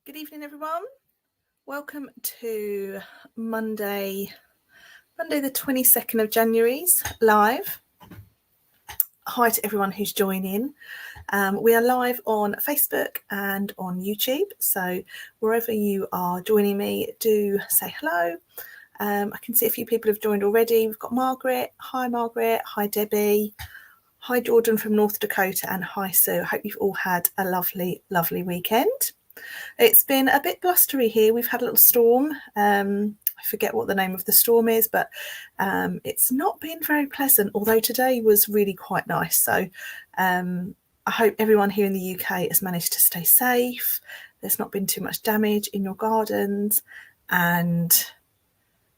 Good evening, everyone. Welcome to Monday the 22nd of January's live. Hi to everyone who's joining. We are live on Facebook and on YouTube. So wherever you are joining me, do say hello. I can see a few people have joined already. We've got Margaret. Hi, Margaret. Hi, Debbie. Hi, Jordan from North Dakota. And hi, Sue. I hope you've all had a lovely, lovely weekend. It's been a bit blustery here. We've had a little storm. I forget what the name of the storm is, but it's not been very pleasant, although today was really quite nice. So I hope everyone here in the UK has managed to stay safe. There's not been too much damage in your gardens and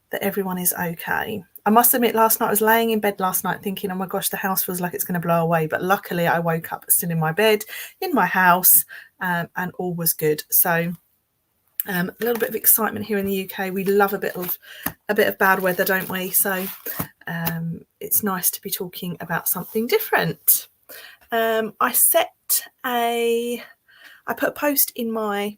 that everyone is okay. I must admit, last night I was laying in bed last night thinking, oh my gosh, the house feels like it's going to blow away. But luckily I woke up still in my bed, in my house, and all was good. So a little bit of excitement here in the UK. We love a bit of bad weather, don't we? So it's nice to be talking about something different. I put a post in my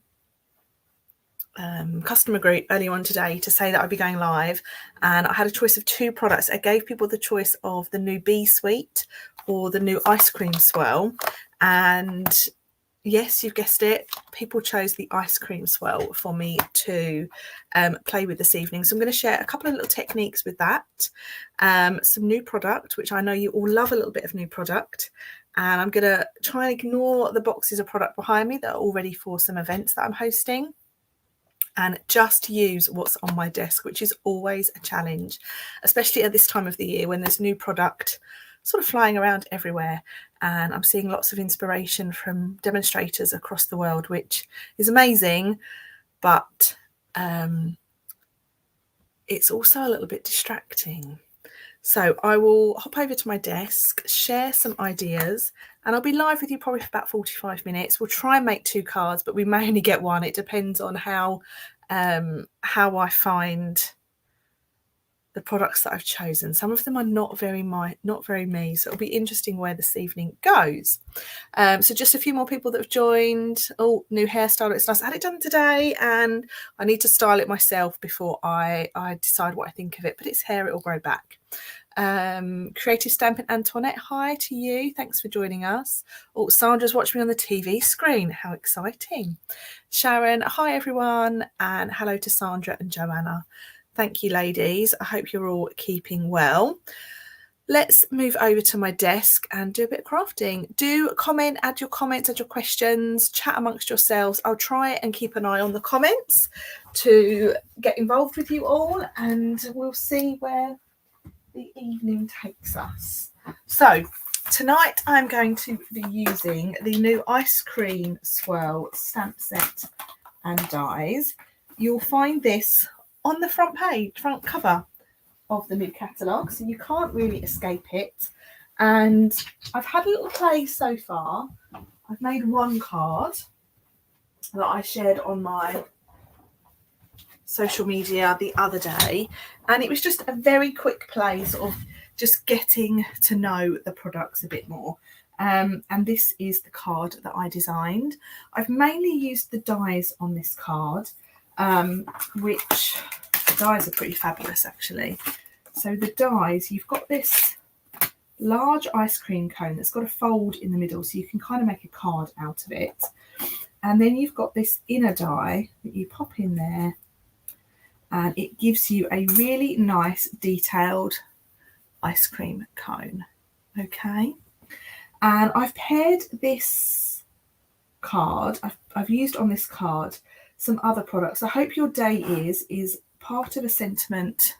customer group earlier on today to say that I'd be going live, and I had a choice of two products. I gave people the choice of the new Bee Sweet or the new ice cream swirl, and yes, you've guessed it, people chose the ice cream swirl for me to play with this evening. So I'm going to share a couple of little techniques with that, some new product, which I know you all love a little bit of new product, and I'm going to try and ignore the boxes of product behind me that are all ready for some events that I'm hosting, and just use what's on my desk, which is always a challenge, especially at this time of the year when there's new product sort of flying around everywhere. And I'm seeing lots of inspiration from demonstrators across the world, which is amazing, but it's also a little bit distracting. So I will hop over to my desk, share some ideas, and I'll be live with you probably for about 45 minutes. We'll try and make 2 cards, but we may only get 1. It depends on how I find the products that I've chosen. Some of them are not very me, so it'll be interesting where this evening goes. So just a few more people that have joined. Oh, new hairstyle. It's nice. I had it done today, and I need to style it myself before I decide what I think of it. But it's hair; it will grow back. Creative Stampin Antoinette, hi to you. Thanks for joining us. Oh, Sandra's watching me on the TV screen. How exciting. Sharon, hi everyone, and hello to Sandra and Joanna. Thank you, ladies. I hope you're all keeping well. Let's move over to my desk and do a bit of crafting. Do comment, add your comments, add your questions, chat amongst yourselves. I'll try and keep an eye on the comments to get involved with you all, and we'll see where the evening takes us. So tonight I'm going to be using the new ice cream swirl stamp set and dies. You'll find this on the front cover of the new catalogue, so you can't really escape it. And I've had a little play so far. I've made 1 card that I shared on my social media the other day, and it was just a very quick play, sort of just getting to know the products a bit more. And this is the card that I designed. I've mainly used the dies on this card, which the dies are pretty fabulous actually. So the dies, you've got this large ice cream cone that's got a fold in the middle, so you can kind of make a card out of it. And then you've got this inner die that you pop in there, and it gives you a really nice detailed ice cream cone. Okay, and I've paired this card, I've used on this card some other products. I hope your day is part of a sentiment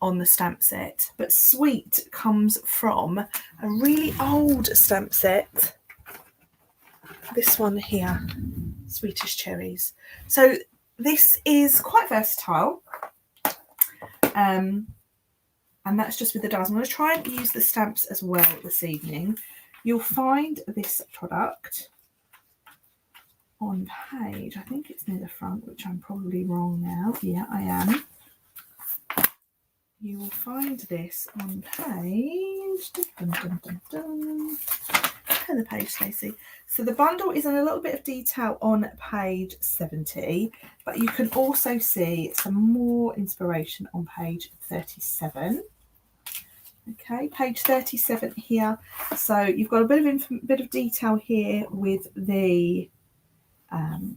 on the stamp set, but sweet comes from a really old stamp set, this one here, Sweetest Cherries. So this is quite versatile, and that's just with the dies. I'm going to try and use the stamps as well this evening. You'll find this product on page, I think it's near the front, which I'm probably wrong now. Yeah, I am. You will find this on page turn the page, Stacey. So the bundle is in a little bit of detail on page 70, but you can also see some more inspiration on page 37. Okay, page 37 here. So you've got a bit of detail here with the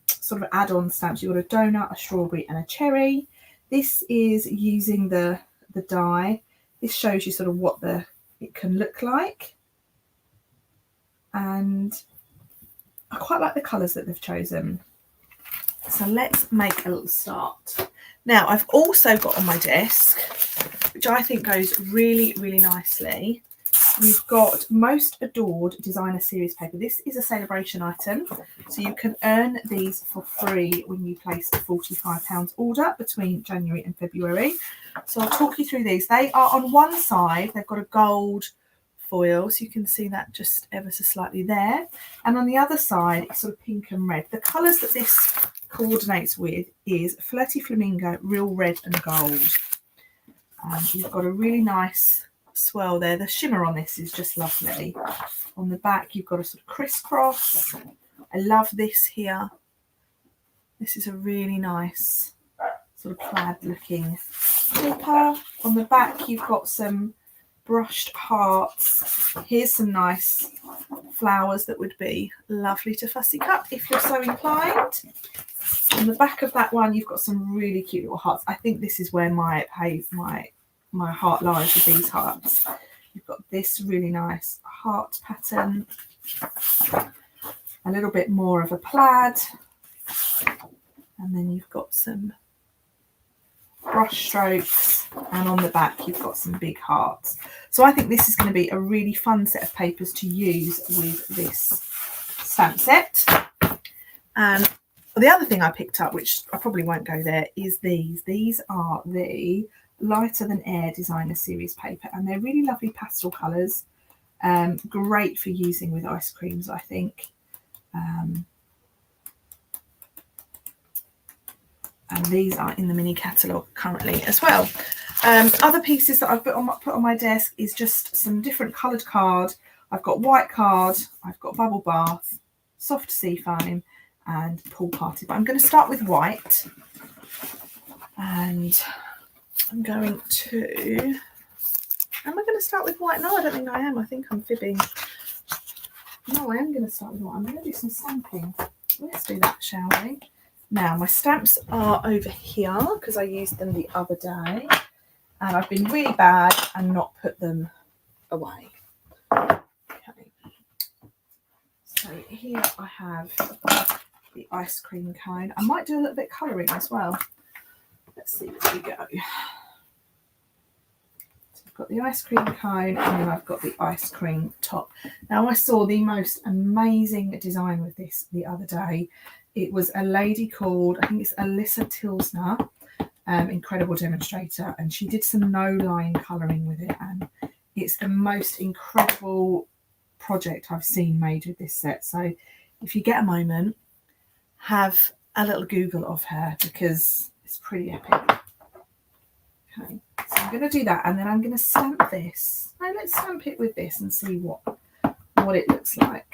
sort of add-on stamps. You've got a donut, a strawberry, and a cherry. This is using the die. This shows you sort of what it can look like. And I quite like the colours that they've chosen. So let's make a little start. Now I've also got on my desk, which I think goes really, really nicely, we've got Most Adored Designer Series paper. This is a celebration item, so you can earn these for free when you place a £45 order between January and February. So I'll talk you through these. They are on one side, they've got a gold foil, so you can see that just ever so slightly there. And on the other side, it's sort of pink and red. The colours that this coordinates with is Flirty Flamingo, Real Red and Gold. You've got a really nice swirl there. The shimmer on this is just lovely. On the back, you've got a sort of crisscross. I love this here. This is a really nice sort of plaid looking paper. On the back, you've got some brushed hearts. Here's some nice flowers that would be lovely to fussy cut if you're so inclined. On the back of that one, you've got some really cute little hearts. I think this is where my heart lies with these hearts. You've got this really nice heart pattern, a little bit more of a plaid, and then you've got some brush strokes, and on the back you've got some big hearts. So I think this is going to be a really fun set of papers to use with this stamp set. And the other thing I picked up, which I probably won't go there, is these. These are the Lighter Than Air Designer Series paper, and they're really lovely pastel colours. Great for using with ice creams, I think. And these are in the mini catalogue currently as well. Other pieces that I've put on my desk is just some different coloured card. I've got white card, I've got bubble bath, soft sea foam, and pool party. But I'm going to start with white, and I'm going to. Am I going to start with white? No, I don't think I am. I think I'm fibbing. No, I am going to start with white. I'm going to do some stamping. Let's do that, shall we? Now, my stamps are over here because I used them the other day, and I've been really bad and not put them away. Okay. So here I have the ice cream cone. I might do a little bit of colouring as well. Let's see where we go. So I've got the ice cream cone, and then I've got the ice cream top. Now, I saw the most amazing design with this the other day. It was a lady called, I think it's Alyssa Tilsner, incredible demonstrator, and she did some no-line colouring with it, and it's the most incredible project I've seen made with this set. So if you get a moment, have a little Google of her, because it's pretty epic. Okay, so I'm going to do that, and then I'm going to stamp this. Now let's stamp it with this and see what it looks like.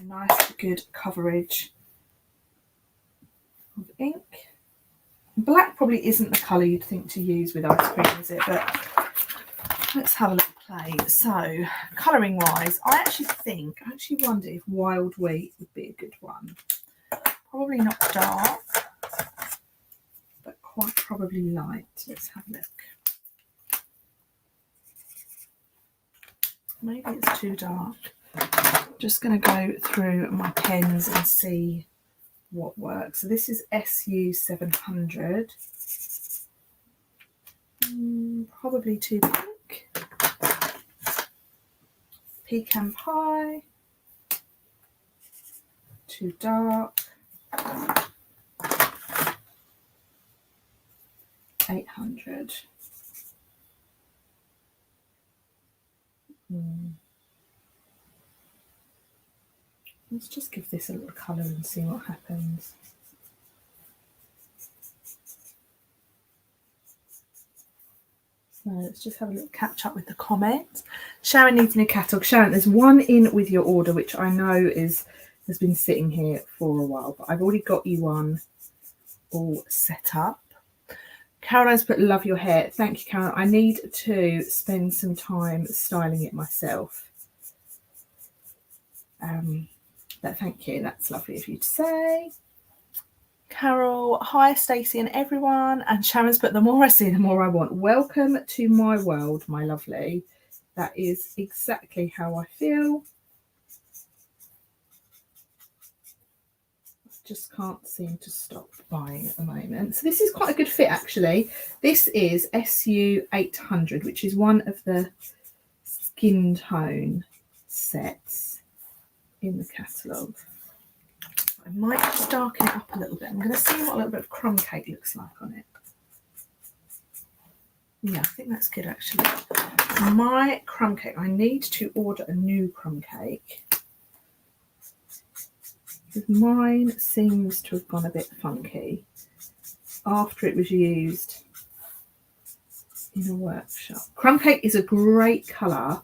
Nice, good coverage of ink. Black probably isn't the colour you'd think to use with ice cream, is it? But let's have a little play. So, colouring wise, I actually wonder if Wild Wheat would be a good one. Probably not dark, but quite probably light. Let's have a look. Maybe it's too dark. Just going to go through my pens and see what works. So this is SU 700. Probably too pink. Pecan Pie. Too dark. 800. Let's just give this a little colour and see what happens. So let's just have a little catch up with the comments. Sharon needs a new catalogue. Sharon, there's one in with your order, which I know has been sitting here for a while, but I've already got you one all set up. Caroline's put love your hair. Thank you, Caroline. I need to spend some time styling it myself. But thank you. That's lovely of you to say. Carol, hi Stacey and everyone. And Sharon's put the more I see, the more I want. Welcome to my world, my lovely. That is exactly how I feel. Just can't seem to stop buying at the moment. So this is quite a good fit actually. This is SU 800, which is one of the skin tone sets in the catalogue. I might just darken it up a little bit. I'm going to see what a little bit of crumb cake looks like on it. Yeah, I think that's good actually. My crumb cake, I need to order a new crumb cake. Mine seems to have gone a bit funky after it was used in a workshop. Crumb cake is a great colour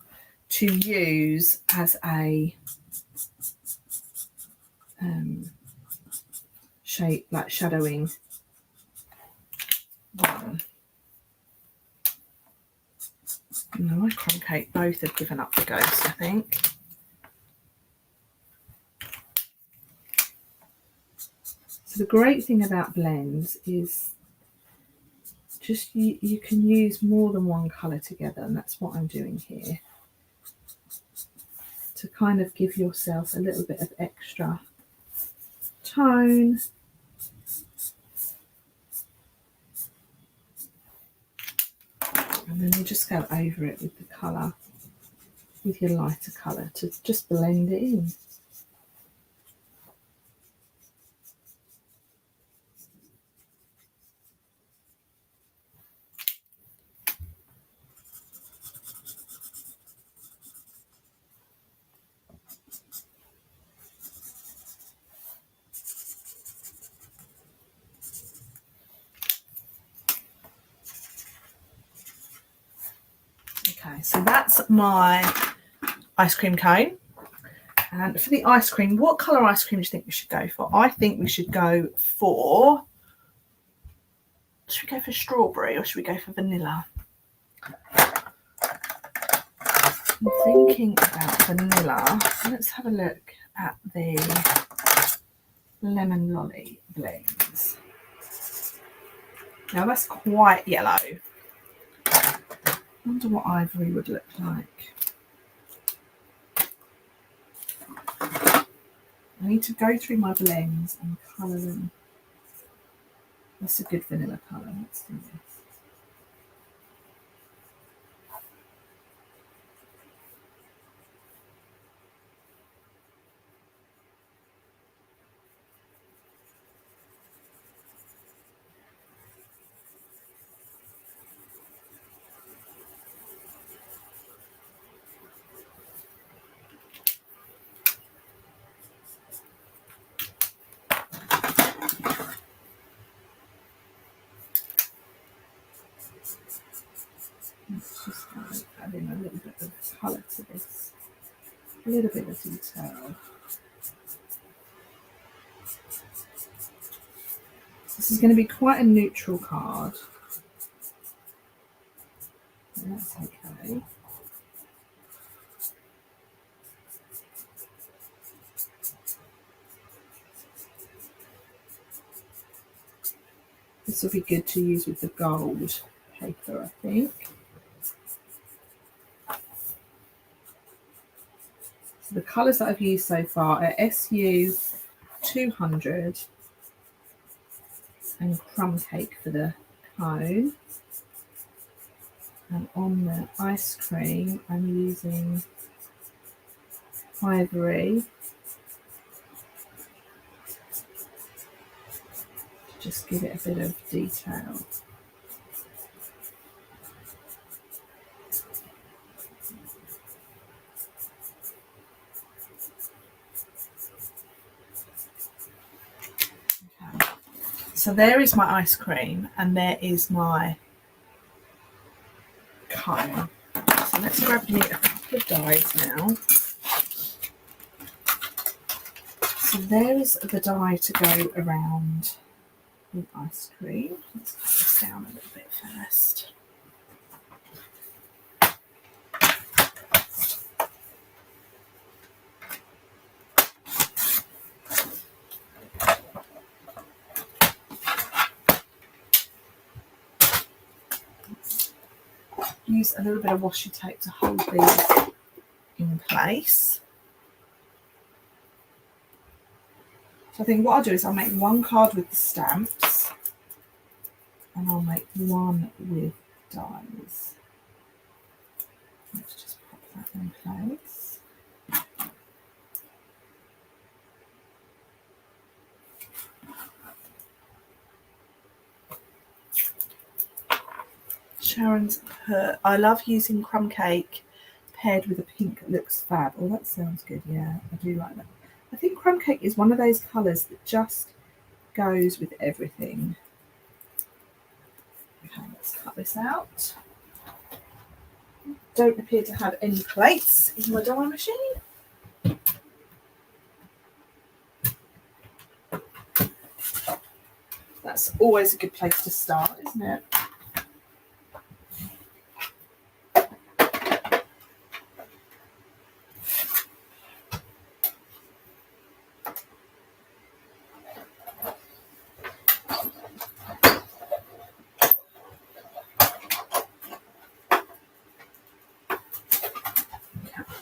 to use as a shape, like shadowing one. No, my crumb cake both have given up the ghost, I think. So the great thing about blends is just you can use more than one colour together, and that's what I'm doing here, to kind of give yourself a little bit of extra tone. And then you just go over it with the colour, with your lighter colour, to just blend it in. Okay, so that's my ice cream cone. And for the ice cream, what colour ice cream do you think we should go for? I think we should go for... Should we go for strawberry or should we go for vanilla? I'm thinking about vanilla. Let's have a look at the lemon lolly blends. Now that's quite yellow. I wonder what ivory would look like. I need to go through my blends and colour them. That's a good vanilla colour. Let's do this. Let's just add in a little bit of colour to this. A little bit of detail. This is going to be quite a neutral card. That's okay. This will be good to use with the gold paper, I think. So the colours that I've used so far are SU 200 and crumb cake for the cone. And on the ice cream, I'm using ivory to just give it a bit of detail. Okay. So there is my ice cream, and there is my cone. So let's grab me a couple of dies now. So there is the die to go around with ice cream. Let's put this down a little bit first. Use a little bit of washi tape to hold these in place. So I think what I'll do is I'll make one card with the stamps and I'll make one with dies. Let's just pop that in place. Sharon's put, I love using crumb cake paired with a pink, looks fab. Oh, that sounds good. Yeah, I do like that. I think crumb cake is one of those colours that just goes with everything. Okay, let's cut this out. Don't appear to have any plates in my die machine. That's always a good place to start, isn't it?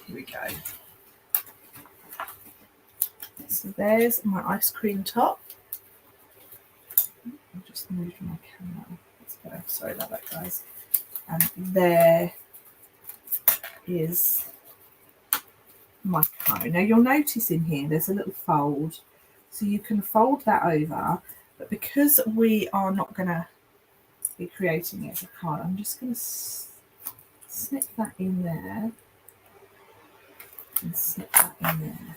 Here we go. So there's my ice cream top. I just moved my camera. That's better. Sorry about that, guys. And there is my cone. Now you'll notice in here there's a little fold, so you can fold that over, but because we are not going to be creating it as a card, I'm just going to snip that in there and snip that in there,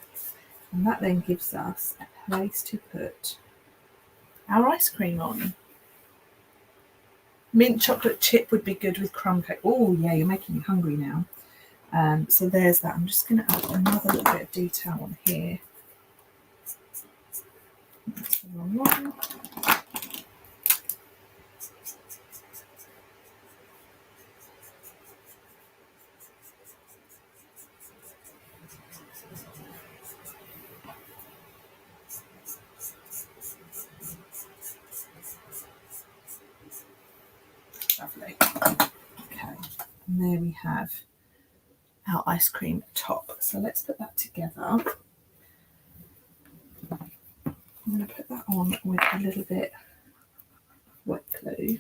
and that then gives us a place to put our ice cream on. Mint chocolate chip would be good with crumb cake. Oh yeah, you're making me hungry now. So there's that. I'm just going to add another little bit of detail on here. That's the wrong one. Lovely. Okay, and there we have our ice cream top. So let's put that together. I'm going to put that on with a little bit of wet glue.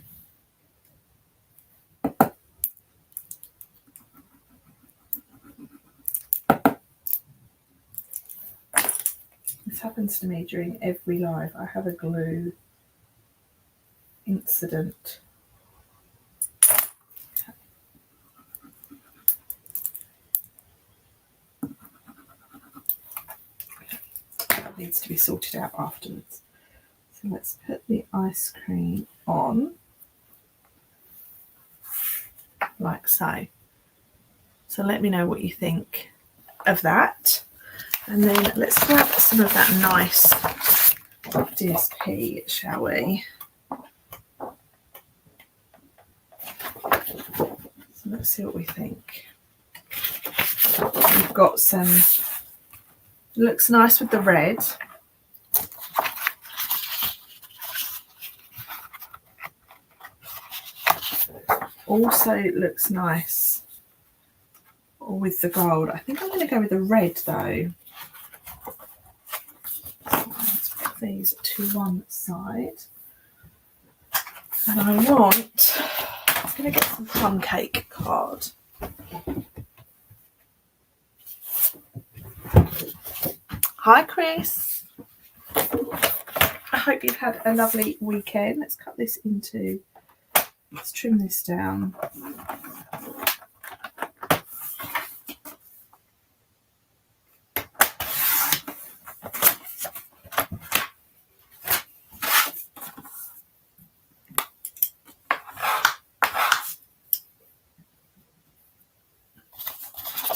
This happens to me during every live. I have a glue incident. That needs to be sorted out afterwards. So let's put the ice cream on like so. So let me know what you think of that. And then let's grab some of that nice DSP, shall we? So let's see what we think. We've got some, looks nice with the red. Also looks nice with the gold. I think I'm going to go with the red though. Let's put these to one side. And I'm going to get some plum cake card. Hi Chris. I hope you've had a lovely weekend. Let's cut this into, let's trim this down.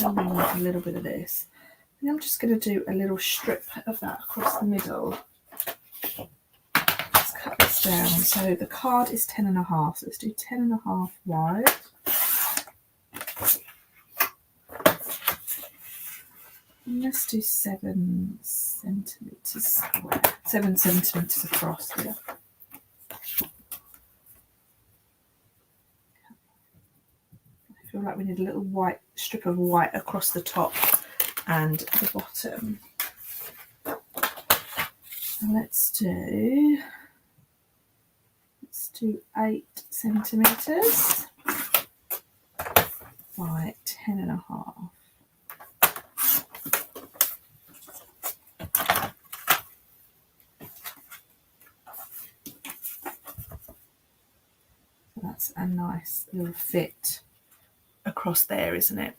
still really want a little bit of this. And I'm just going to do a little strip of that across the middle. Let's cut this down. So the card is 10.5, so let's do 10.5 wide. And let's do 7 centimetres square, 7 centimetres across here. I feel like we need a little white strip of white across the top and the bottom. And let's do 8 centimetres by 10.5. That's a nice little fit across there, isn't it?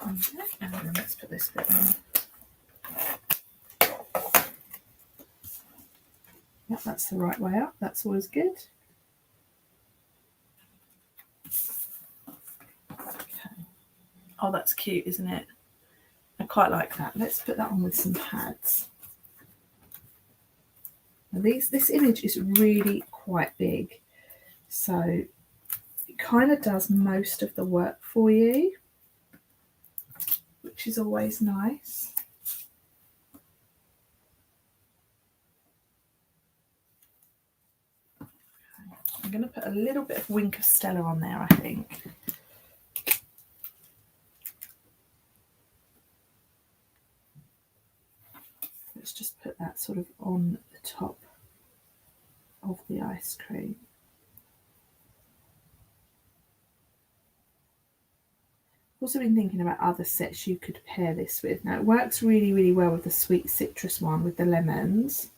Okay, and then let's put this bit in. Yep, that's the right way up. That's always good. Okay. Oh, that's cute, isn't it? I quite like that. Let's put that on with some pads. Now this image is really quite big, so it kind of does most of the work for you, which is always nice. I'm going to put a little bit of Wink of Stella on there, I think. Let's just put that sort of on the top of the ice cream. I've also been thinking about other sets you could pair this with. Now it works really, really well with the sweet citrus one with the lemons.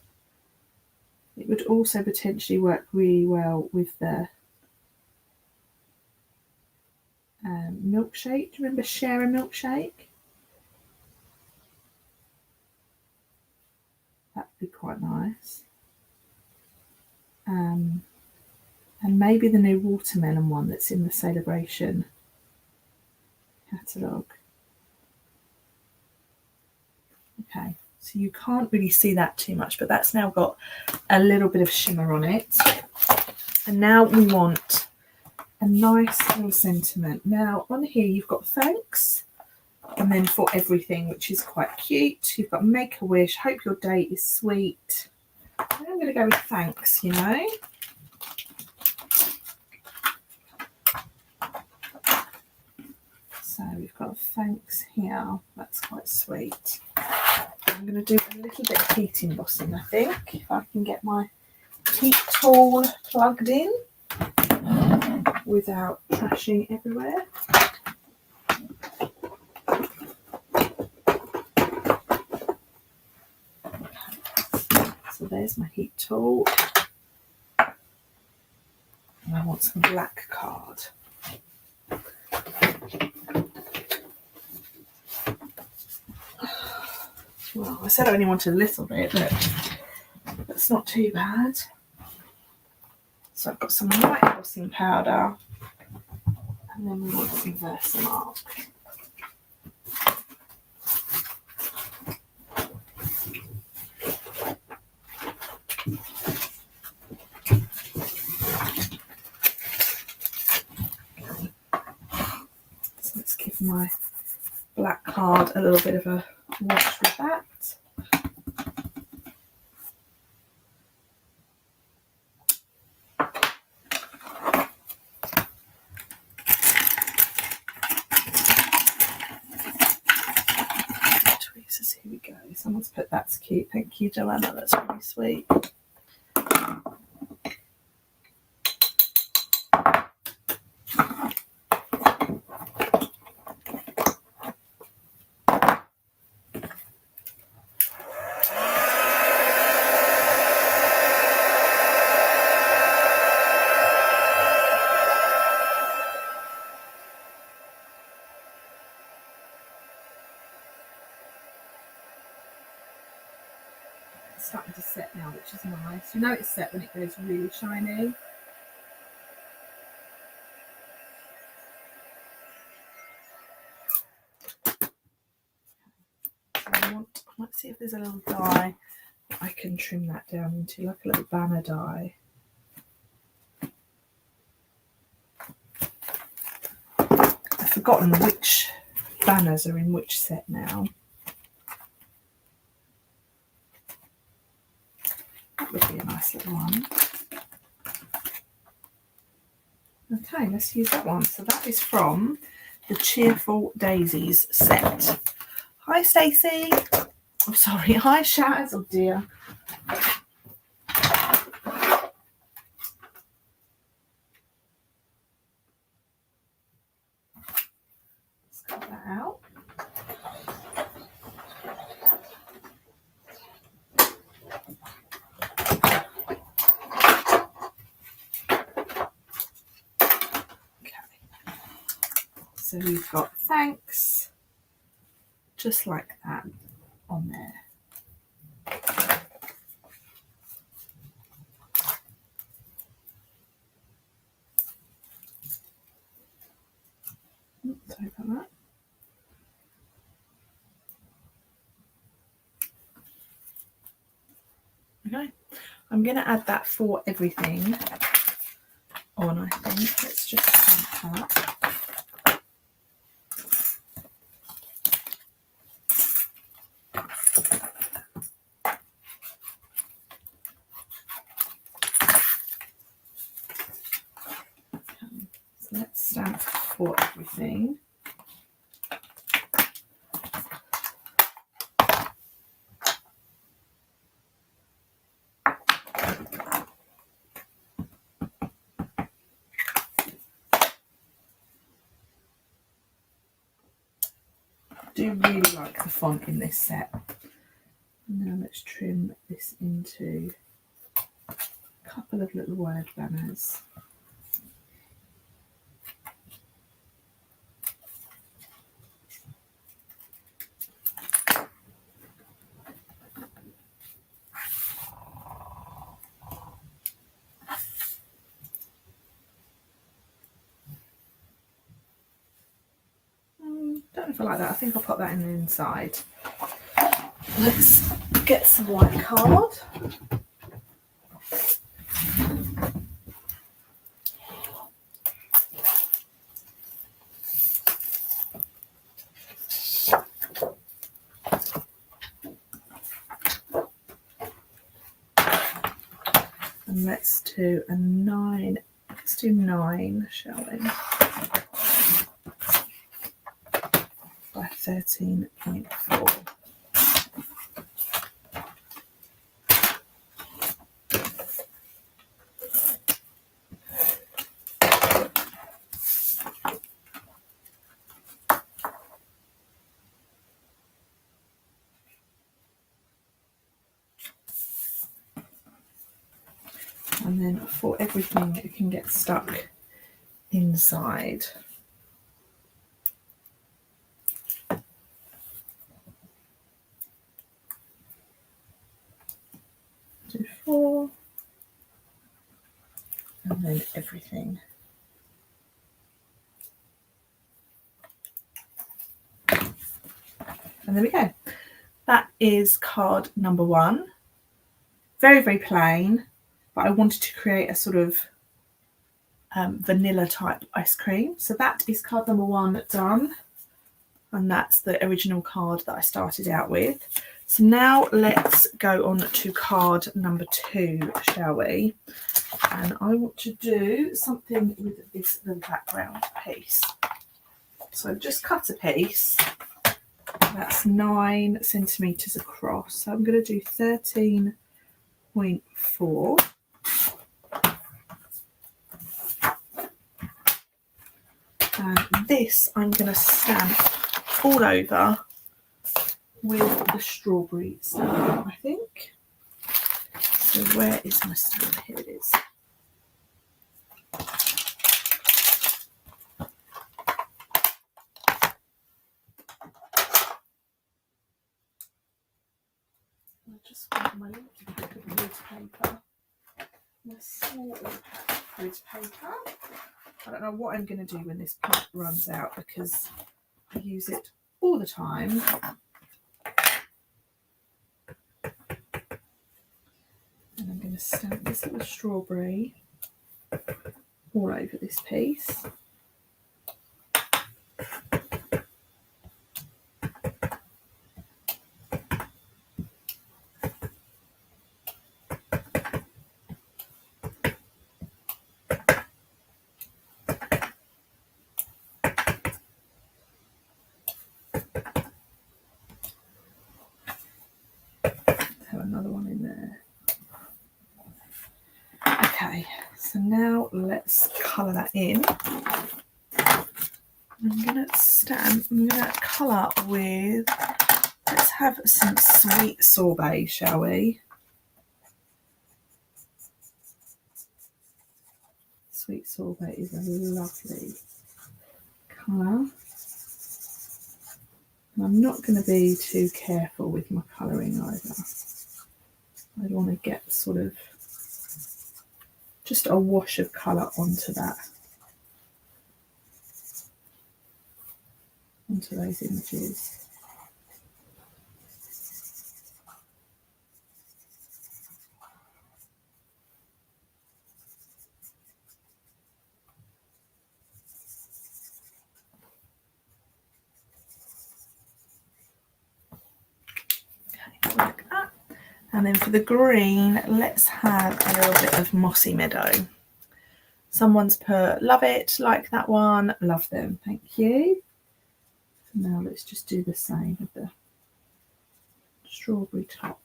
It would also potentially work really well with the milkshake. Do you remember Share a Milkshake? That'd be quite nice. And maybe the new watermelon one that's in the Celebration catalogue. Okay, so you can't really see that too much, but that's now got a little bit of shimmer on it. And now we want a nice little sentiment. Now on here you've got thanks, and then for everything, which is quite cute. You've got make a wish, hope your day is sweet. I'm going to go with thanks, you know. So we've got thanks here. That's quite sweet. I'm going to do a little bit of heat embossing, I think, if I can get my heat tool plugged in without trashing everywhere. So there's my heat tool. And I want some black card. Well, I said I only wanted a little bit, but that's not too bad. So I've got some white embossing powder, and then we want some Versamark. So let's give my black card a little bit of a wash with that. Tweezers, here we go. Someone's put that's cute. Thank you, Joanna. That's really sweet. starting to set now, which is nice. You know it's set when it goes really shiny. So let's see if there's a little die I can trim that down into, like a little banner die. I've forgotten which banners are in which set now. That would be a nice little one. Okay, let's use that one. So that is from the Cheerful Daisies set. Hi Stacey. Oh, sorry. Hi Shaz. Oh dear. Let's cut that out. So we've got thanks, just like that on there. Oops, sorry about that. Okay, I'm going to add that for everything on, I think. Let's just stamp that. Let's stamp for everything. I do really like the font in this set. Now let's trim this into a couple of little word banners. Don't know if I like that. I think I'll put that in the inside. Let's get some white card. And let's do a 9. Let's do 9, shall we? By 13.4. And then for everything, it can get stuck inside. Do 4. And then everything. And there we go. That is card number 1. Very, very plain, but I wanted to create a sort of vanilla type ice cream. So that is card number 1 done. And that's the original card that I started out with. So now let's go on to card number 2, shall we? And I want to do something with this little background piece. So I've just cut a piece that's 9 centimetres across. So I'm going to do 13.4. And this I'm going to stamp all over with the strawberry stamp, I think. So where is my stamp? Here it is. I just want my little pack of wood paper, my small little pack of wood paper. I don't know what I'm going to do when this pack runs out because I use it all the time. And I'm going to stamp this little strawberry all over this piece. Another one in there. Okay, so now let's colour that in. I'm going to colour with, let's have some sweet sorbet, shall we? Sweet sorbet is a lovely colour. And I'm not going to be too careful with my colouring either. I want to get sort of just a wash of colour onto that, onto those images. Okay, like that. And then for the green, let's have a little bit of Mossy Meadow. Someone's put, love it, like that one, love them, thank you. Now let's just do the same with the strawberry top.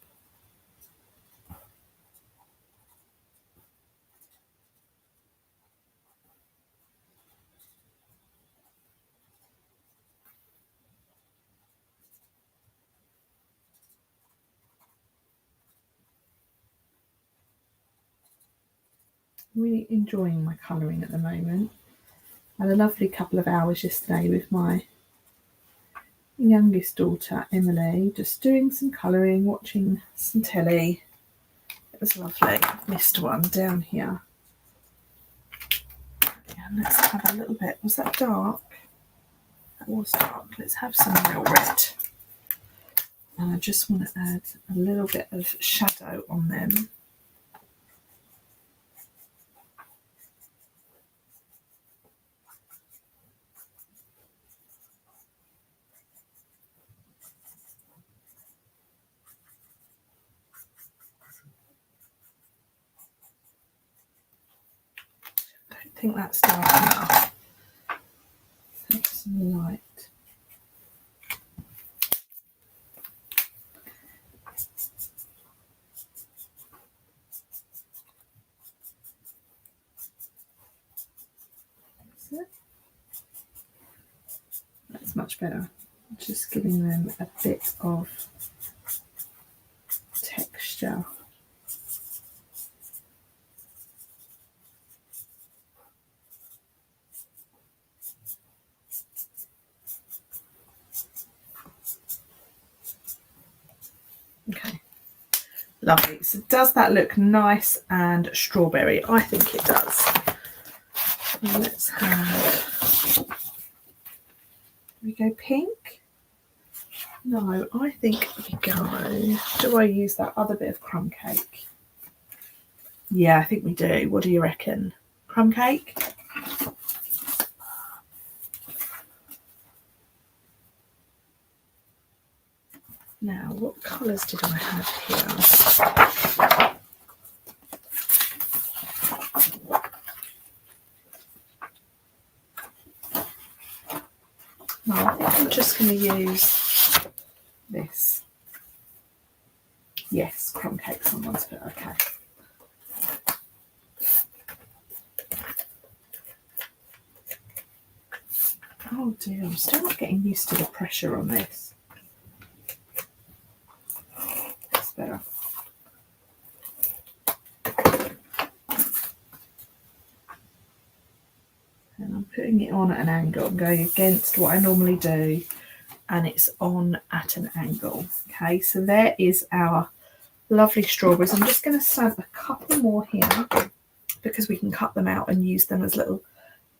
Really enjoying my colouring at the moment. I had a lovely couple of hours yesterday with my youngest daughter Emily, just doing some colouring, watching some telly. It was lovely. Missed one down here. And let's have a little bit. Was that dark? That was dark. Let's have some real red. And I just want to add a little bit of shadow on them. I think that's dark enough. Have some light. That's much better. Just giving them a bit of texture. Okay, lovely. So does that look nice and strawberry? I think it does. Let's have, we go pink? No, I think we go, do I use that other bit of crumb cake? Yeah, I think we do. What do you reckon? Crumb cake? Now, what colours did I have here? No, I think I'm just going to use this. Yes, crumb cake, someone's put, okay. Oh dear, I'm still not getting used to the pressure on this. That's better. And I'm putting it on at an angle. I'm going against what I normally do, and it's on at an angle. Okay, so there is our lovely strawberries. I'm just going to stamp a couple more here because we can cut them out and use them as little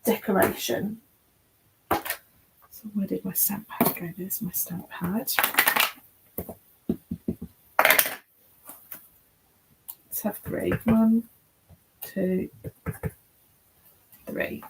decoration. So where did my stamp pad go? There's my stamp pad. Let's have 3. 1, 2, 3.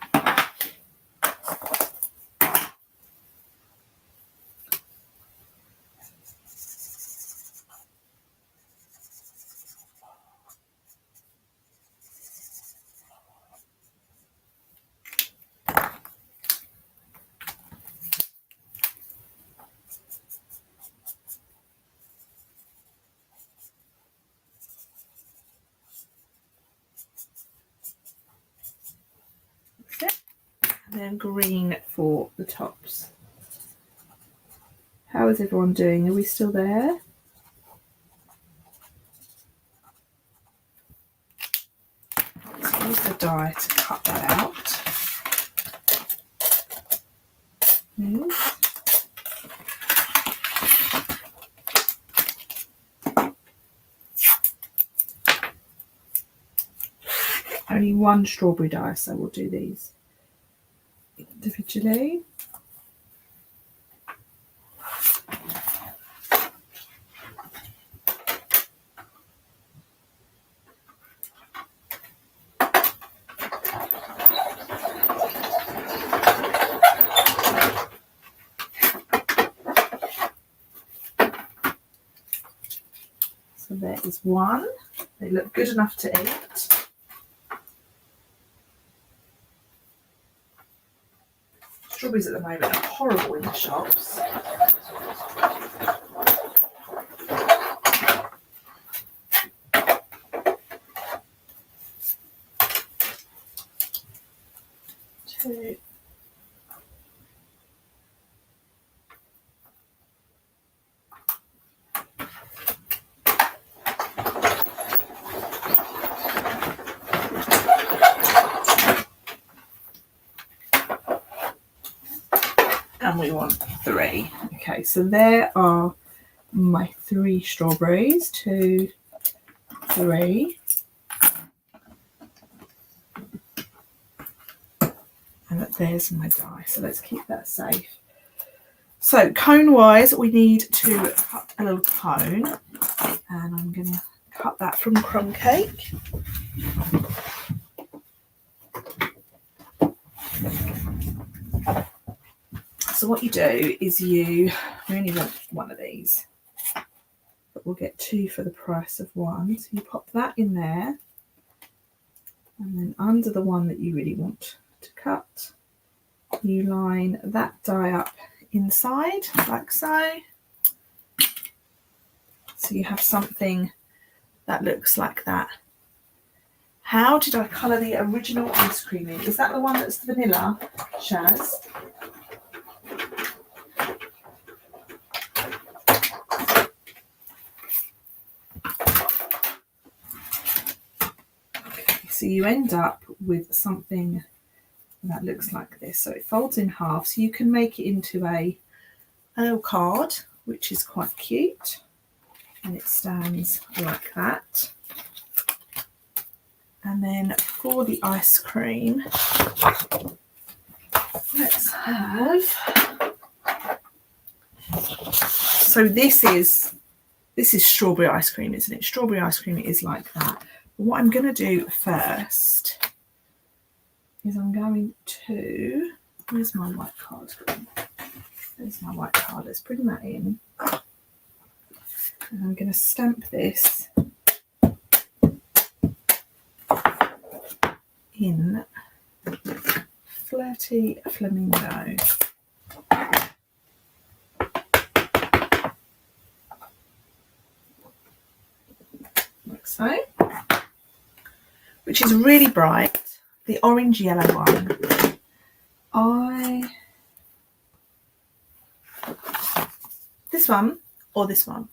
And then green for the tops. How is everyone doing? Are we still there? Let's use the die to cut that out. Only 1 strawberry die, so we'll do these individually. So there is 1. They look good enough to eat. Strawberries at the moment are horrible in the shops. Two. And we want 3. Okay, so there are my 3 strawberries. 2, 3. And there's my die. So let's keep that safe. So cone wise, we need to cut a little cone. And I'm going to cut that from crumb cake. So what you do is we only want 1 of these, but we'll get 2 for the price of 1. So you pop that in there, and then under the one that you really want to cut, you line that die up inside like so. So you have something that looks like that. How did I colour the original ice cream in? Is that the one that's the vanilla, Shaz? So you end up with something that looks like this. So it folds in half, so you can make it into a little card, which is quite cute, and it stands like that. And then for the ice cream, let's have, so this is strawberry ice cream, isn't it? Strawberry ice cream is like that. What I'm going to do first is I'm going to, where's my white card? There's my white card. Let's bring that in. And I'm going to stamp this in Flirty Flamingo. Like so. Which is really bright, the orange yellow one. This one or this one?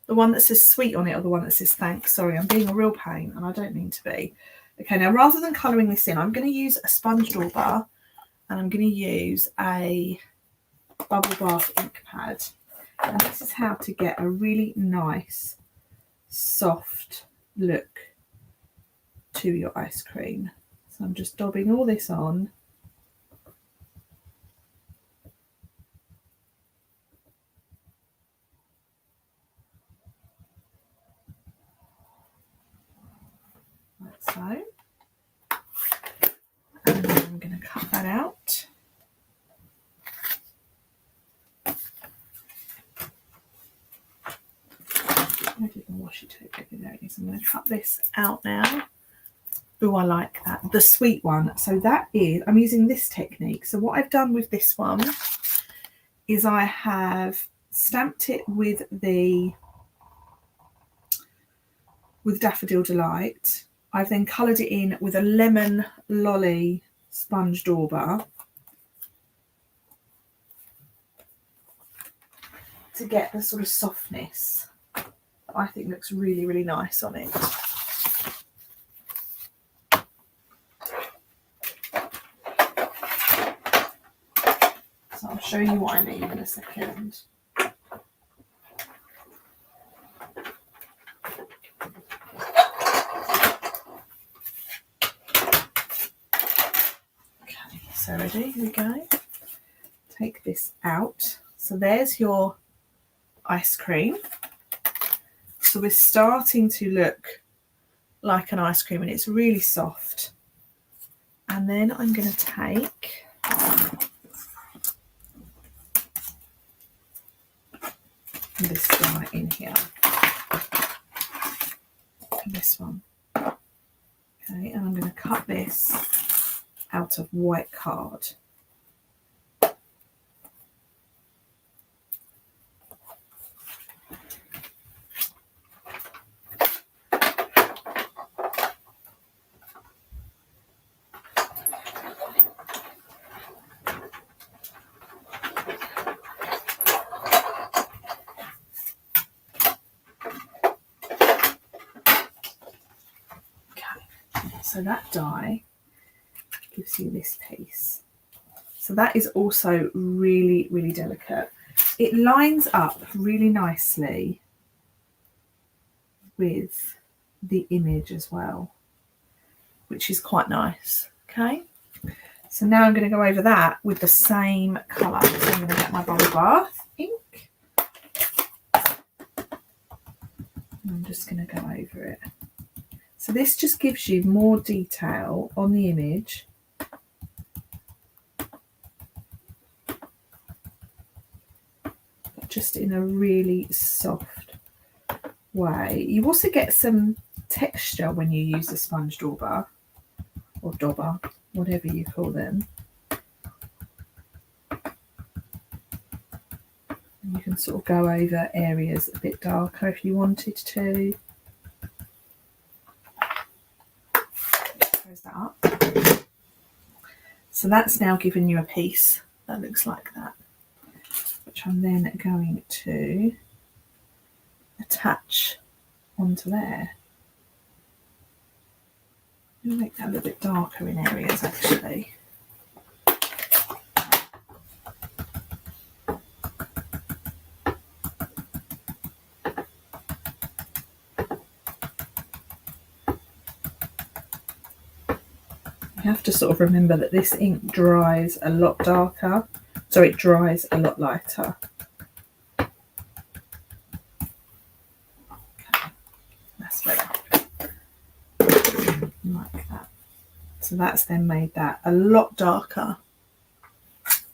The one that says sweet on it or the one that says thanks? Sorry, I'm being a real pain and I don't mean to be. Okay, now rather than colouring this in, I'm going to use a sponge dauber and I'm going to use a bubble bath ink pad. And this is how to get a really nice, soft look to your ice cream. So I'm just dabbing all this on. Like so. And then I'm going to cut that out. I didn't wash it totally. There it is. I'm going to cut this out now. Oh, I like that. The sweet one. So that is, I'm using this technique. So what I've done with this one is I have stamped it with Daffodil Delight. I've then coloured it in with a lemon lolly sponge dauber to get the sort of softness that I think looks really, really nice on it. So I'll show you what I mean in a second. Okay, so ready, here we go. Take this out. So there's your ice cream. So we're starting to look like an ice cream and it's really soft. And then I'm going to take this guy in here. This one. Okay, and I'm going to cut this out of white card. So that die gives you this piece. So that is also really, really delicate. It lines up really nicely with the image as well, which is quite nice. Okay, so now I'm going to go over that with the same colour. So I'm going to get my Bubble Bath ink. And I'm just going to go over it. So this just gives you more detail on the image. But just in a really soft way. You also get some texture when you use the sponge dauber, or dauber, whatever you call them. And you can sort of go over areas a bit darker if you wanted to. Close that up. So that's now given you a piece that looks like that, which I'm then going to attach onto there. I'll make that a little bit darker in areas actually. You have to sort of remember that this ink dries a lot darker, so it dries a lot lighter. Okay, that's better. Like that. So that's then made that a lot darker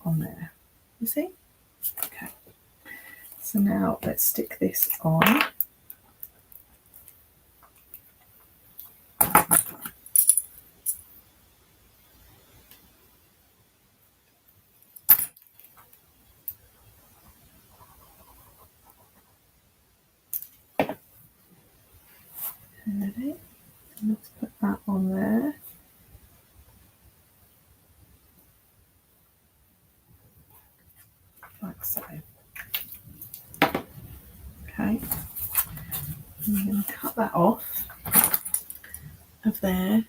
on there. You see? Okay. So now let's stick this on. Ready? Let's put that on there. Like so. Okay. I'm going to cut that off of there.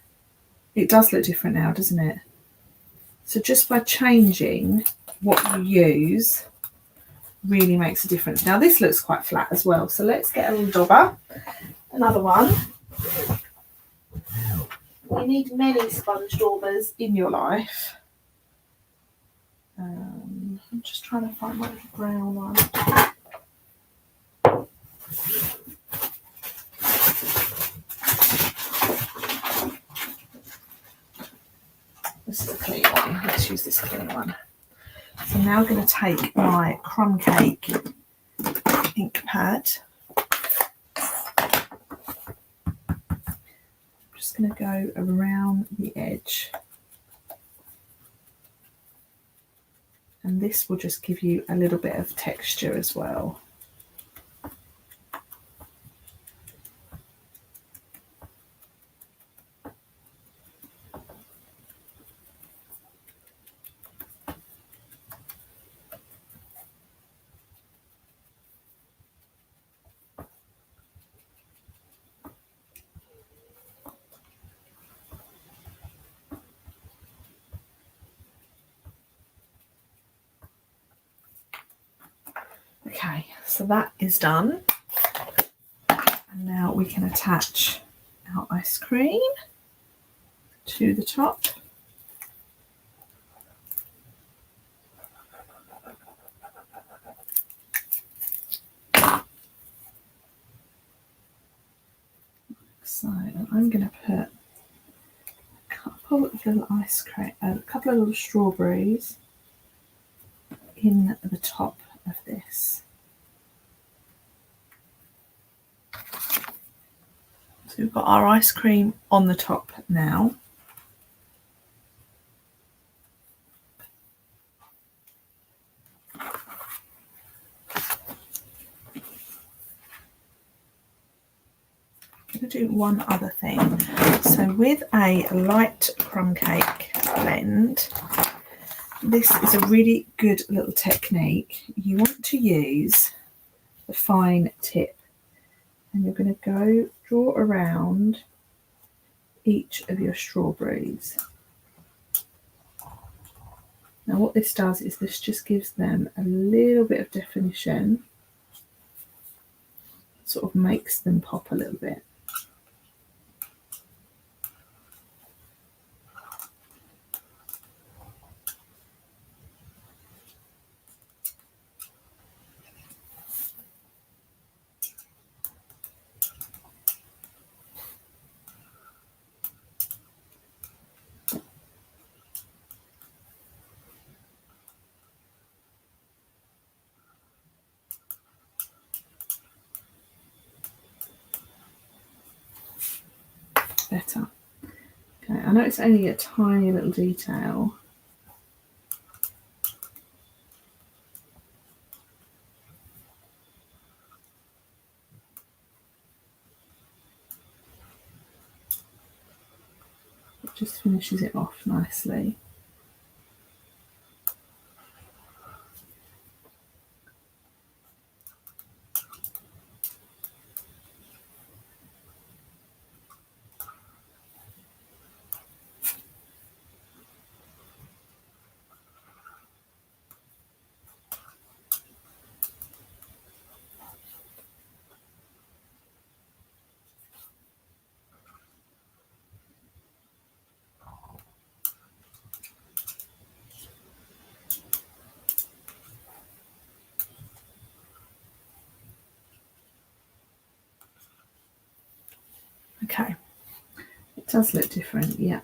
It does look different now, doesn't it? So just by changing what you use, really makes a difference. Now this looks quite flat as well, so let's get a little dauber, another one. You need many sponge daubers in your life. I'm just trying to find my little brown one. This is a clean one. Let's use this clean one. So now I'm going to take my crumb cake ink pad. I'm just going to go around the edge. And this will just give you a little bit of texture as well. Okay, so that is done. And now we can attach our ice cream to the top. So I'm going to put a couple of little ice cream, a couple of little strawberries in the top of this. So we've got our ice cream on the top now. I'm going to do one other thing. So with a light crumb cake blend, this is a really good little technique. You want to use the fine tip, and you're going to go draw around each of your strawberries. Now what this does is this just gives them a little bit of definition, sort of makes them pop a little bit. Better. Okay, I know it's only a tiny little detail. It just finishes it off nicely. Okay, it does look different, yep.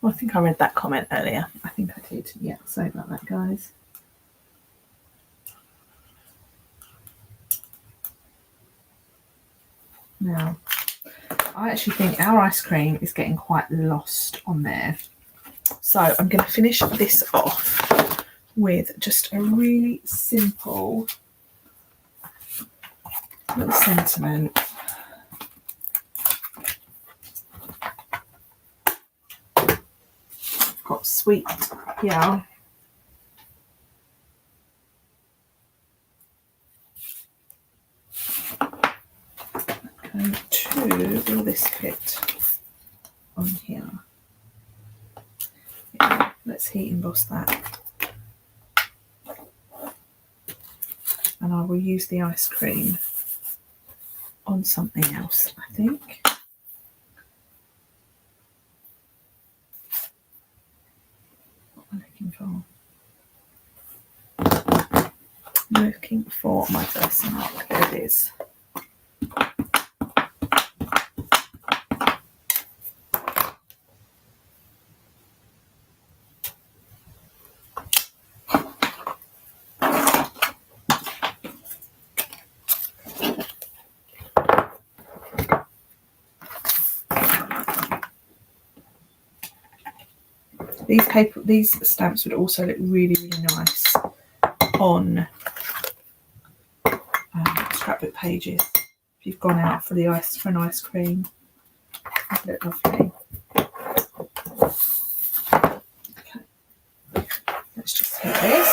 Well, I think I read that comment earlier. I think I did, yeah, sorry about that, guys. Now, I actually think our ice cream is getting quite lost on there. So I'm going to finish this off with just a really simple little sentiment. I've got sweet here. I'm going to do this bit on here. Yeah, let's heat emboss that. and I will use the ice cream on something else, I think. What am I looking for? I'm looking for my first mark. There it is. These stamps would also look really, really nice on scrapbook pages. If you've gone out for an ice cream, they look lovely. Okay, let's just hit this.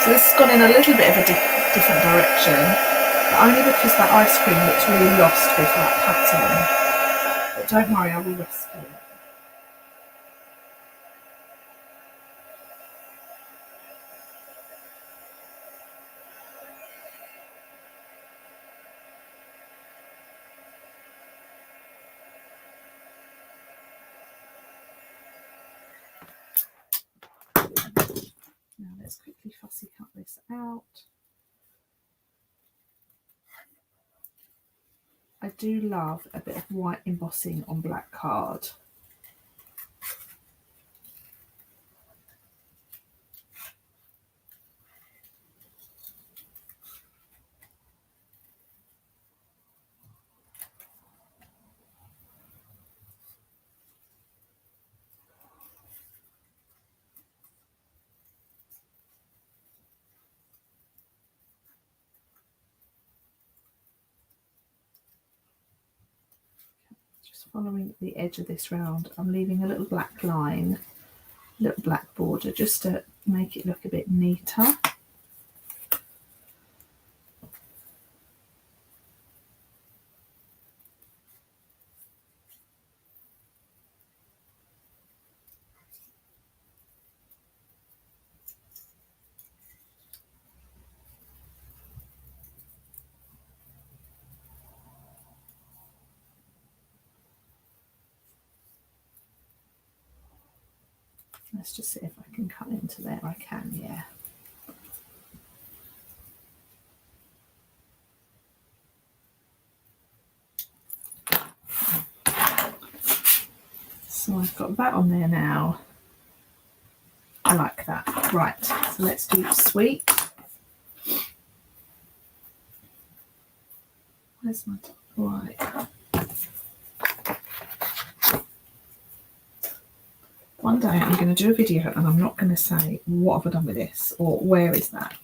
So this has gone in a little bit of a different direction, but only because that ice cream looks really lost with that pattern. But don't worry, I will rescue it. Now let's quickly fussy cut this out. I do love a bit of white embossing on black card. Following the edge of this round, I'm leaving a little black line, little black border, just to make it look a bit neater. Let's just see if I can cut into there. I can, yeah. So I've got that on there now. I like that. Right, so let's do sweet. Where's my top? Right. One day I'm going to do a video and I'm not going to say what have I done with this or where is that.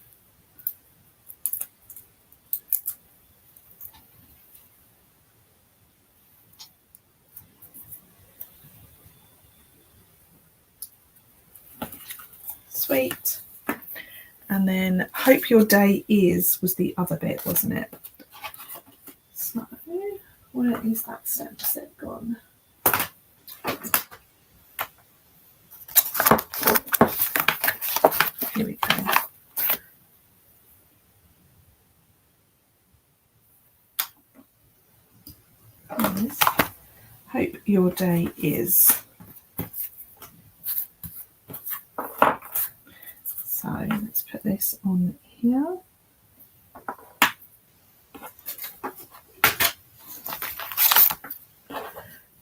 Sweet. And then hope your day was the other bit, wasn't it? So where is that stamp set gone? Here we go. Yes. Hope your day is. So let's put this on here.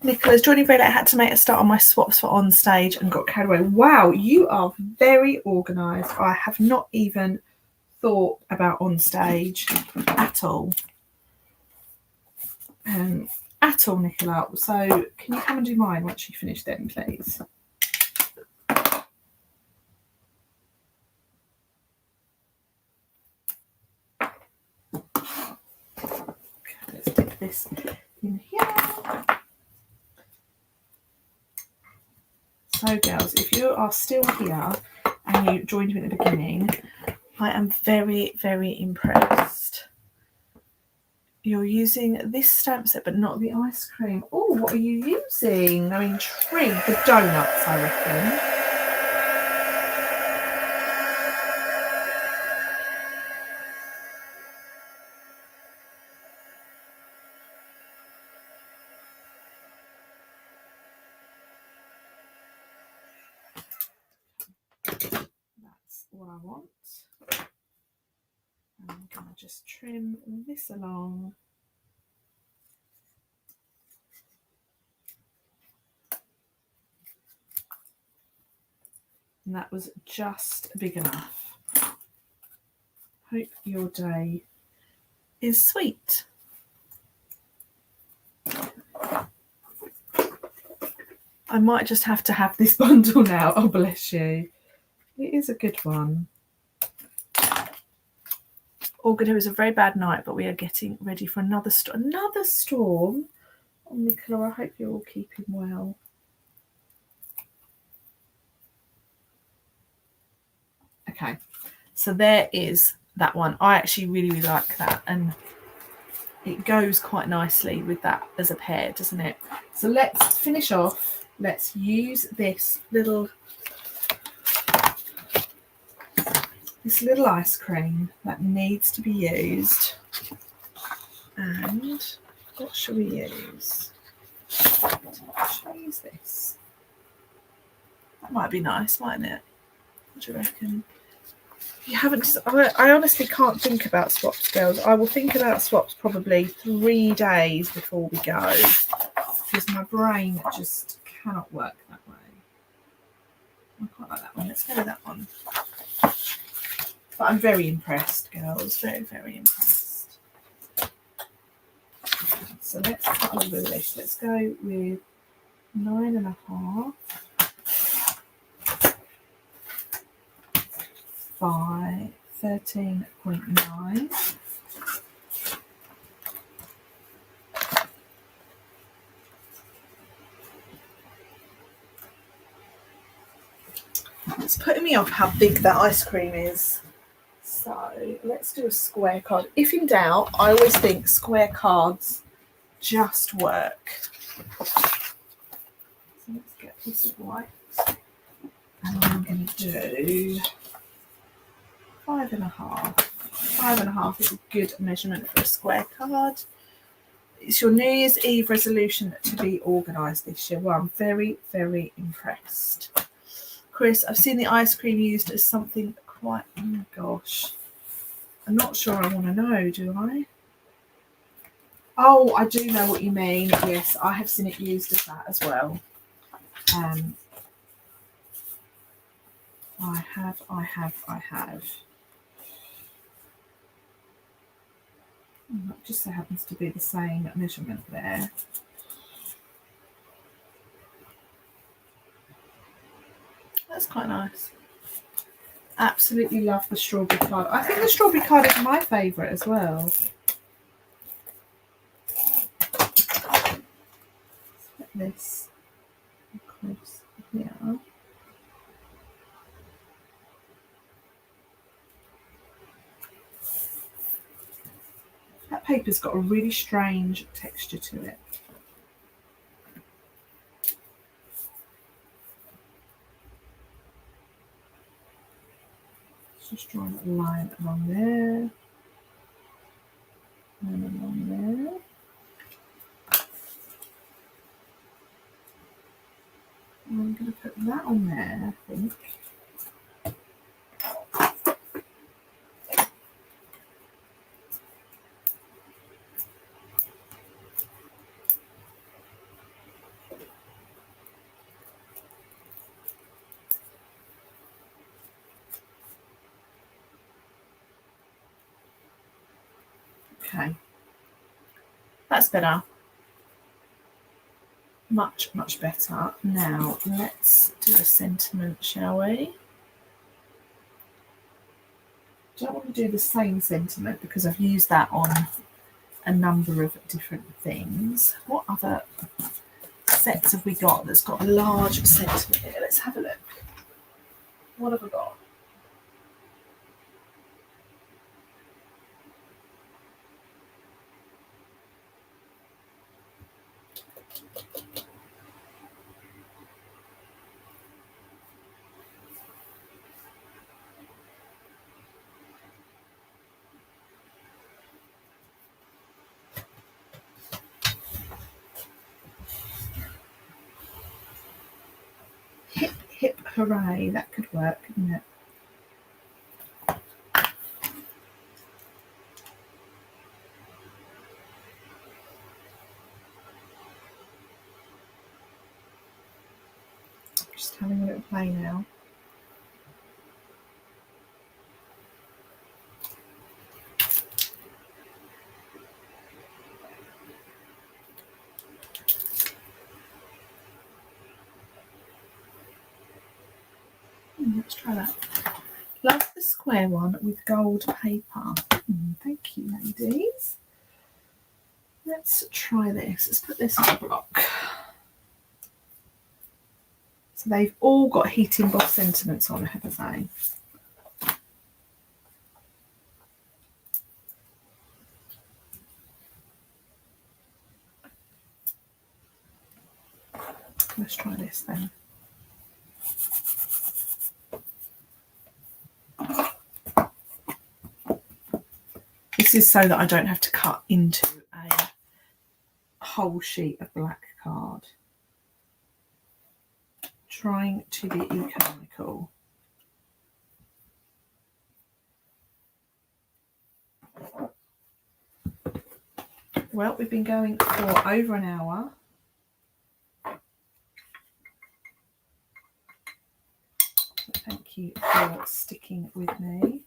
Nicola's joining very late. I had to make a start on my swaps for on stage and got carried away. Wow, you are very organised. I have not even thought about on stage at all. At all, Nicola. So can you come and do mine once you finish them, please? Okay, let's stick this in here. So girls, if you are still here and you joined me at the beginning, I am very, very impressed. You're using this stamp set but not the ice cream. Oh, what are you using? I'm intrigued. The donuts, I reckon. That's what I want. I'm going to just trim this along. And that was just big enough. Hope your day is sweet. I might just have to have this bundle now. Oh, bless you. It is a good one. August, it was a very bad night, but we are getting ready for another storm. Oh, Nicola, I hope you're all keeping well. Okay, so there is that one. I actually really like that, and it goes quite nicely with that as a pair, doesn't it? So let's finish off. Let's use this little ice cream that needs to be used. And what shall we use? Shall I use this? That might be nice, mightn't it? What do you reckon? You haven't. I honestly can't think about swaps, girls. I will think about swaps probably 3 days before we go, because my brain just cannot work that way. I quite like that one. Let's go with that one. But I'm very impressed, girls. Very, very impressed. So let's cut a little bit of this. Let's go with 9.5. 5, 13.9. It's putting me off how big that ice cream is. So let's do a square card. If in doubt, I always think square cards just work. So let's get this white. And I'm going to do 5.5. 5.5 is a good measurement for a square card. It's your New Year's Eve resolution to be organised this year. Well, I'm very, very impressed. Chris, I've seen the ice cream used as something quite... Oh, my gosh. I'm not sure I want to know, do I? Oh, I do know what you mean. Yes, I have seen it used as that as well. I have. That just so happens to be the same measurement there. That's quite nice. Absolutely love the strawberry card. I think the strawberry card is my favourite as well. Let's put this close here. That paper's got a really strange texture to it. Just draw a line along there. And along there. And I'm going to put that on there, I think. Okay, that's better. Much, much better. Now, let's do a sentiment, shall we? Don't want to do the same sentiment because I've used that on a number of different things. What other sets have we got that's got a large sentiment here? Let's have a look. What have I got? Hip, hip Hooray, that could work, couldn't it? Just having a little play now. Let's try that. Love the square one with gold paper. Thank you, ladies. Let's try this. Let's put this on a block. So they've all got heat embossed sentiments on, haven't they? Let's try this then. This is so that I don't have to cut into a whole sheet of black card. Trying to be economical. Well, we've been going for over an hour. Thank you for sticking with me.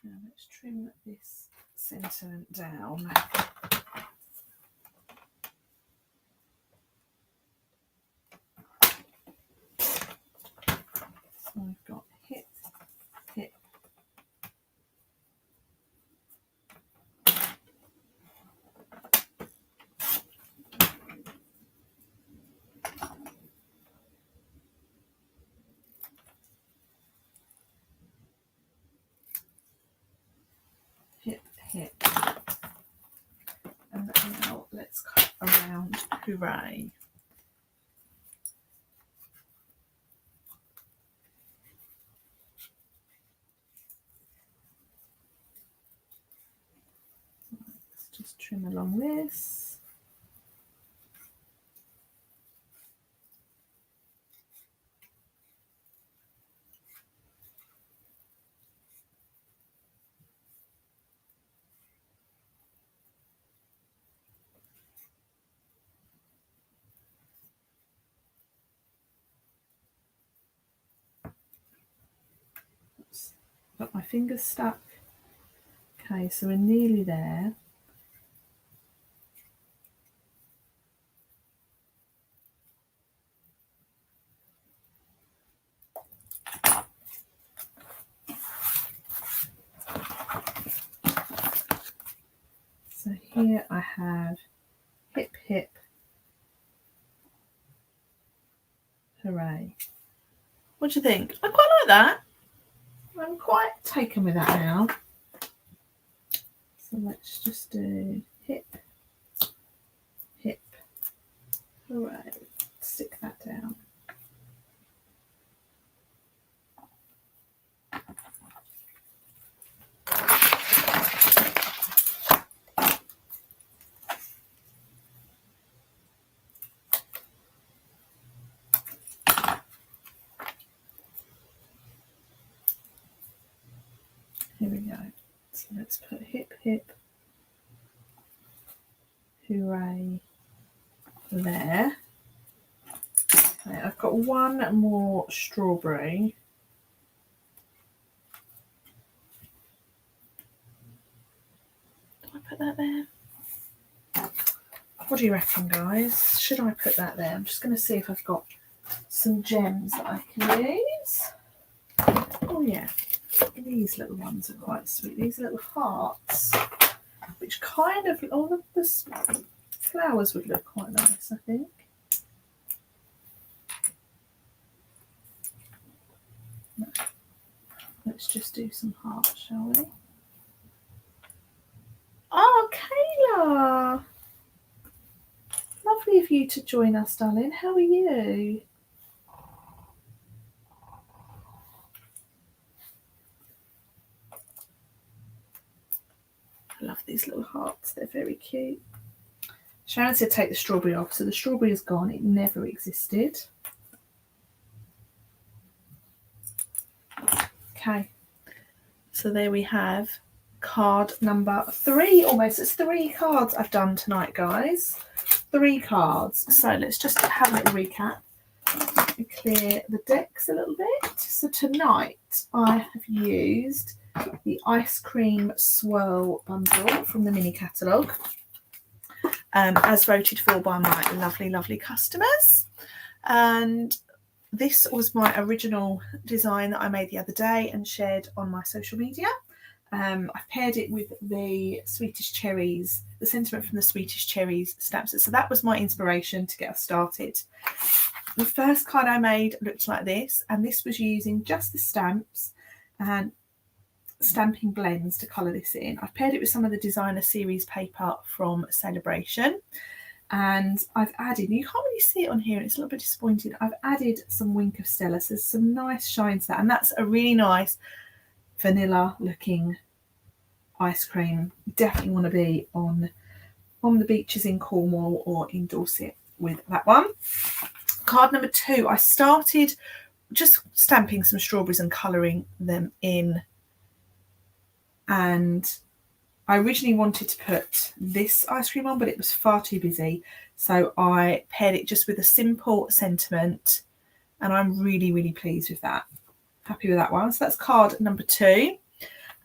Now let's trim this sentiment down. So I've got hip, hip, hip, hip. And now let's cut around hooray. Let's just trim along this. Got my fingers stuck. Okay, so we're nearly there. So here I have hip, hip, hooray. What do you think? I quite like that. I'm quite taken with that now. So let's just do hip, hip, hooray. Stick that down. Here we go. So let's put hip, hip, hooray there. Okay, I've got one more strawberry. Do I put that there? What do you reckon, guys? Should I put that there? I'm just going to see if I've got some gems that I can use. Oh yeah, these little ones are quite sweet. These little hearts. which kind of, oh, the flowers would look quite nice, I think. No. Let's just do some hearts, shall we? Oh, Kayla! Lovely of you to join us, darling. How are you? I love these little hearts. They're very cute. Sharon said take the strawberry off. So the strawberry is gone. It never existed. Okay. So there we have card number 3 almost. It's 3 cards I've done tonight, guys. 3 cards. So let's just have a little recap. Let me clear the decks a little bit. So tonight I have used the Ice Cream Swirl bundle from the mini catalogue, as voted for by my lovely, lovely customers. And this was my original design that I made the other day and shared on my social media. I've paired it with the Swedish Cherries, the sentiment from the Swedish Cherries stamps. So that was my inspiration to get us started. The first card I made looked like this, and this was using just the stamps and stamping blends to colour this in. I've paired it with some of the designer series paper from Celebration, and I've added, you can't really see it on here and it's a little bit disappointing, I've added some Wink of Stella, so there's some nice shine to that, and that's a really nice vanilla looking ice cream. You definitely want to be on the beaches in Cornwall or in Dorset with that one. Card number 2, I started just stamping some strawberries and colouring them in, and I originally wanted to put this ice cream on, but it was far too busy, so I paired it just with a simple sentiment, and I'm really, really pleased with that. Happy with that one. So that's card number 2.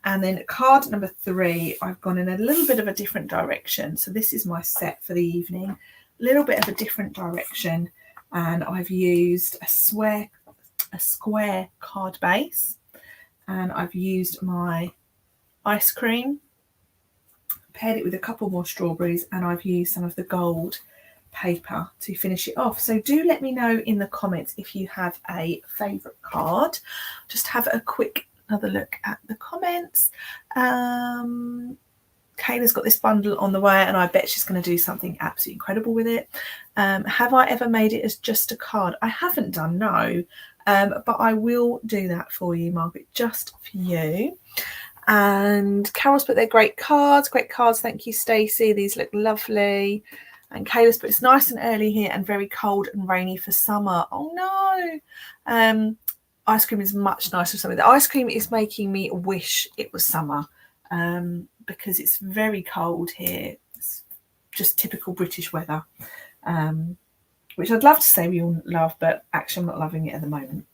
And then card number 3, I've gone in a little bit of a different direction. So this is my set for the evening, a little bit of a different direction, and I've used a square card base, and I've used my ice cream, paired it with a couple more strawberries, and I've used some of the gold paper to finish it off. So do let me know in the comments if you have a favourite card. Just have a quick another look at the comments. Kayla's got this bundle on the way, and I bet she's going to do something absolutely incredible with it. Have I ever made it as just a card? I haven't done, no, but I will do that for you, Margaret, just for you. And Carol's put their great cards. Thank you, Stacey. These look lovely. And Kayla's put it's nice and early here and very cold and rainy for summer. Oh no. Ice cream is much nicer for summer. The ice cream is making me wish it was summer, because it's very cold here. It's just typical British weather, which I'd love to say we all love, but actually I'm not loving it at the moment.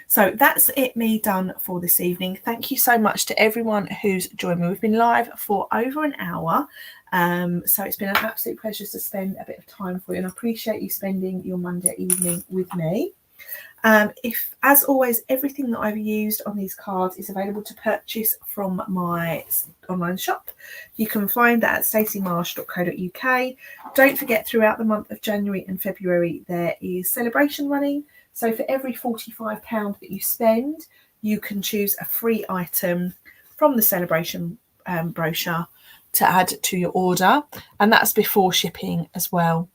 So that's it, me done for this evening. Thank you so much to everyone who's joined me. We've been live for over an hour. So it's been an absolute pleasure to spend a bit of time for you, and I appreciate you spending your Monday evening with me. If, as always, everything that I've used on these cards is available to purchase from my online shop. You can find that at staceymarsh.co.uk. Don't forget, throughout the month of January and February, there is Celebration running. So for every £45 that you spend, you can choose a free item from the Celebration brochure to add to your order, and that's before shipping as well.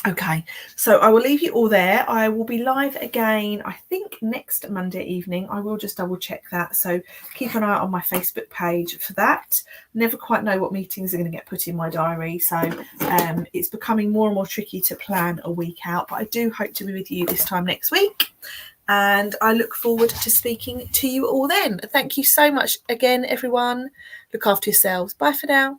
Okay, so I will leave you all there. I will be live again, I think, next Monday evening. I will just double check that. So keep an eye on my Facebook page for that. Never quite know what meetings are going to get put in my diary. So it's becoming more and more tricky to plan a week out. But I do hope to be with you this time next week. And I look forward to speaking to you all then. Thank you so much again, everyone. Look after yourselves. Bye for now.